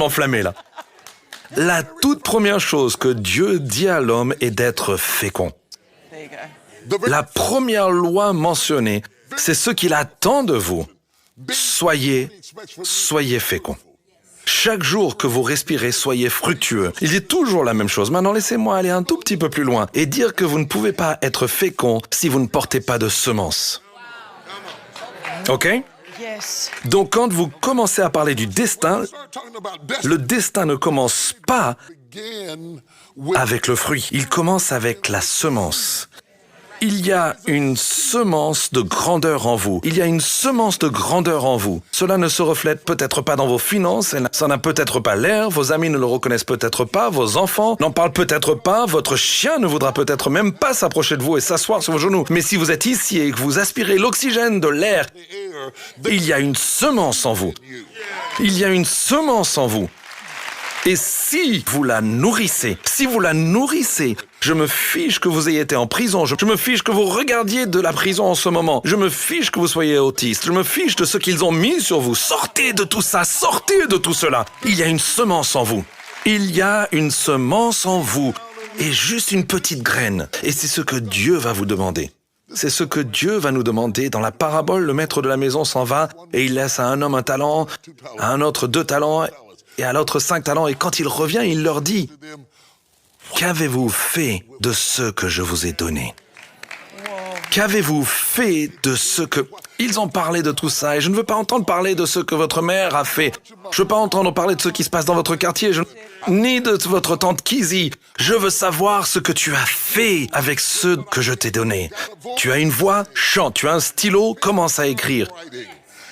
enflammé là. La toute première chose que Dieu dit à l'homme est d'être fécond. La première loi mentionnée, c'est ce qu'il attend de vous. Soyez fécond. Chaque jour que vous respirez, soyez fructueux. Il dit toujours la même chose. Maintenant, laissez-moi aller un tout petit peu plus loin et dire que vous ne pouvez pas être fécond si vous ne portez pas de semences. OK? Donc, quand vous commencez à parler du destin, le destin ne commence pas avec le fruit. Il commence avec la semence. Il y a une semence de grandeur en vous. Il y a une semence de grandeur en vous. Cela ne se reflète peut-être pas dans vos finances, ça n'a peut-être pas l'air, vos amis ne le reconnaissent peut-être pas, vos enfants n'en parlent peut-être pas, votre chien ne voudra peut-être même pas s'approcher de vous et s'asseoir sur vos genoux. Mais si vous êtes ici et que vous aspirez l'oxygène de l'air, il y a une semence en vous. Il y a une semence en vous. Et si vous la nourrissez, je me fiche que vous ayez été en prison, je me fiche que vous regardiez de la prison en ce moment, je me fiche que vous soyez autiste, je me fiche de ce qu'ils ont mis sur vous. Sortez de tout ça, sortez de tout cela. Il y a une semence en vous. Il y a une semence en vous et juste une petite graine. Et c'est ce que Dieu va vous demander. C'est ce que Dieu va nous demander. Dans la parabole, le maître de la maison s'en va et il laisse à un homme un talent, à un autre 2 talents et à l'autre 5 talents. Et quand il revient, il leur dit, « Qu'avez-vous fait de ce que je vous ai donné ?» Qu'avez-vous fait de ce que... Ils ont parlé de tout ça et je ne veux pas entendre parler de ce que votre mère a fait. Je ne veux pas entendre parler de ce qui se passe dans votre quartier, ni de votre tante Kizzy. Je veux savoir ce que tu as fait avec ce que je t'ai donné. Tu as une voix, chante. Tu as un stylo, commence à écrire.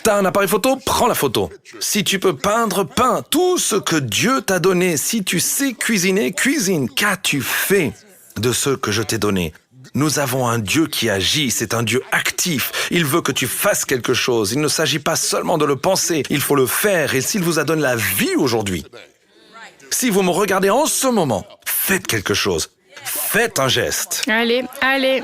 T'as un appareil photo, prends la photo. Si tu peux peindre, peins. Tout ce que Dieu t'a donné. Si tu sais cuisiner, cuisine. Qu'as-tu fait de ce que je t'ai donné? Nous avons un Dieu qui agit, c'est un Dieu actif. Il veut que tu fasses quelque chose. Il ne s'agit pas seulement de le penser, il faut le faire. Et s'il vous a donné la vie aujourd'hui, si vous me regardez en ce moment, faites quelque chose. Faites un geste. Allez.